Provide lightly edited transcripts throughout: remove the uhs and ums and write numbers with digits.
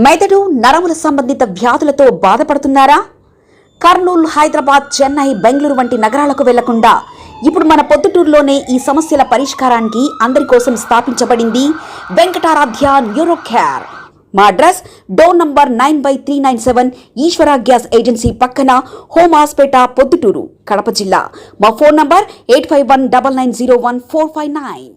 మెదడు నరముల సంబంధిత వ్యాధులతో బాధపడుతున్నారా? కర్నూలు, హైదరాబాద్, చెన్నై, బెంగళూరు వంటి నగరాలకు వెళ్లకుండా ఇప్పుడు మన పొద్దుటూరులోనే ఈ సమస్యల పరిష్కారానికి అందరి కోసం స్థాపించబడింది వెంకటారాధ్య న్యూరో కేర్. మా అడ్రస్ డోర్ నంబర్ 9/397 ఈశ్వర గ్యాస్ ఏజెన్సీ పక్కన, హోమాస్పేట, పొద్దుటూరు, కడప జిల్లా. మా ఫోన్ నంబర్ 8519901459.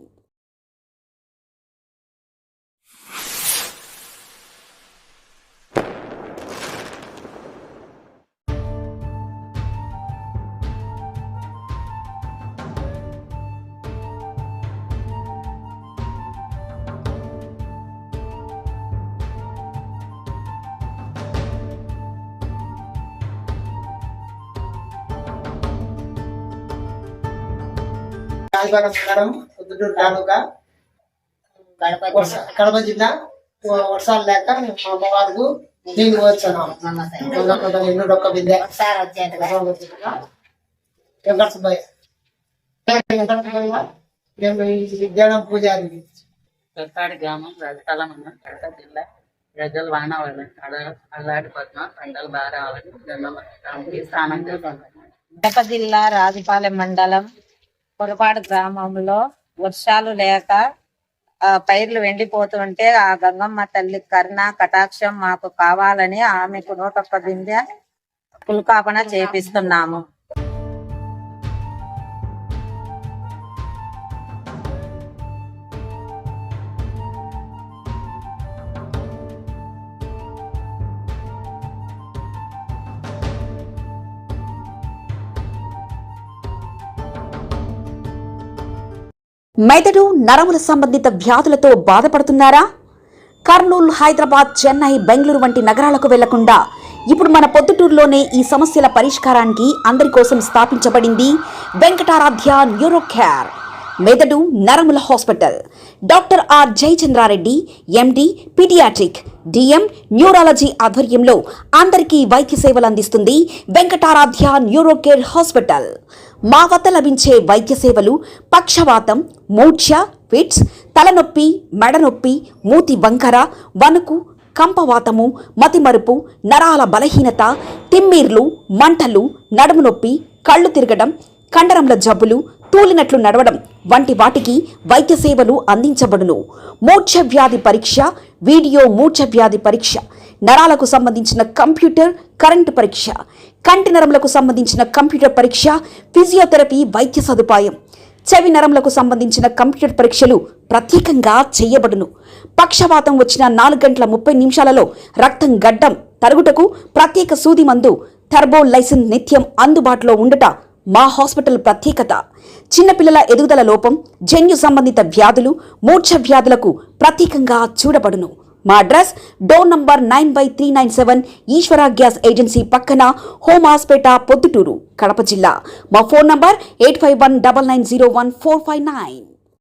మండలం, పొద్దుటూరు తాలూకా, కడప జిల్లా. వర్షాలు లేక మా అమ్మవారికి దీనికి వచ్చాను. ఎన్నోడొక్క విద్య విద్యానం పూజారి. గ్రామం, రాజకాల మండలం, కడప జిల్లా. ప్రజలు వానవాళ్ళని అల్లాడిపోతున్నాం. పంటలు బాగా రావాలని స్థానం. కడప జిల్లా, రాజపాలెం మండలం, పొరపాటు గ్రామంలో వర్షాలు లేక పైర్లు వెండిపోతుంటే ఆ గంగమ్మ తల్లి కరుణ కటాక్షం మాకు కావాలని ఆమెకు 101 బిందె పుల్కాపన చేపిస్తున్నాము. మెదడు నరముల సంబంధిత వ్యాధులతో బాధపడుతున్నారా? కర్నూలు, హైదరాబాద్, చెన్నై, బెంగళూరు వంటి నగరాలకు వెళ్లకుండా ఇప్పుడు మన పొద్దుటూరులోనే ఈ సమస్యల పరిష్కారానికి అందరి కోసం స్థాపించబడింది వెంకటారాధ్య న్యూరో కేర్. మెదడు నరముల hospital. Doctor R Jayachandrareddy, MD, paediatric, DM, neurology ఆధ్వర్యంలో అందరికీ వైద్య సేవలు అందిస్తుంది వెంకటారాధ్య న్యూరో కేర్ హాస్పిటల్. మా వద్ద లభించే వైద్య సేవలు పక్షవాతం, మూర్ఛ, ఫిట్స్, తలనొప్పి, మెడనొప్పి, మూతి వంకర, వణుకు, కంపవాతము, మతిమరుపు, నరాల బలహీనత, తిమ్మిర్లు, మంటలు, నడుము నొప్పి, కళ్ళు తిరగడం, కండరంల జబ్బులు, తూలినట్లు నడవడం వంటి వాటికి వైద్య సేవలు అందించబడును. మూర్ఛ వ్యాధి పరీక్ష, వీడియో మూర్ఛ వ్యాధి పరీక్ష, నరాలకు సంబంధించిన కంప్యూటర్ కరెంటు పరీక్ష, కంటి నరములకు సంబంధించిన కంప్యూటర్ పరీక్ష, ఫిజియోథెరపీ వైద్య సదుపాయం, చెవి నరములకు సంబంధించిన కంప్యూటర్ పరీక్షలు ప్రత్యేకంగా చేయబడును. పక్షవాతం వచ్చిన 4 గంటల 30 నిమిషాలలో రక్తం గడ్డం తరుగుటకు ప్రత్యేక సూది మందు థర్బోలైసిన్ నిత్యం అందుబాటులో ఉండుట మా హాస్పిటల్ ప్రత్యేకత. చిన్నపిల్లల ఎదుగుదల లోపం, జన్యు సంబంధిత వ్యాధులు, మూర్ఛ వ్యాధులకు ప్రత్యేకంగా చూడబడును. మా అడ్రస్ డోర్ నంబర్ 9/397 ఈశ్వర గ్యాస్ ఏజెన్సీ పక్కన, హోమాస్పేట, పొద్దుటూరు, కడప జిల్లా. మా ఫోన్ నంబర్ 8519901459.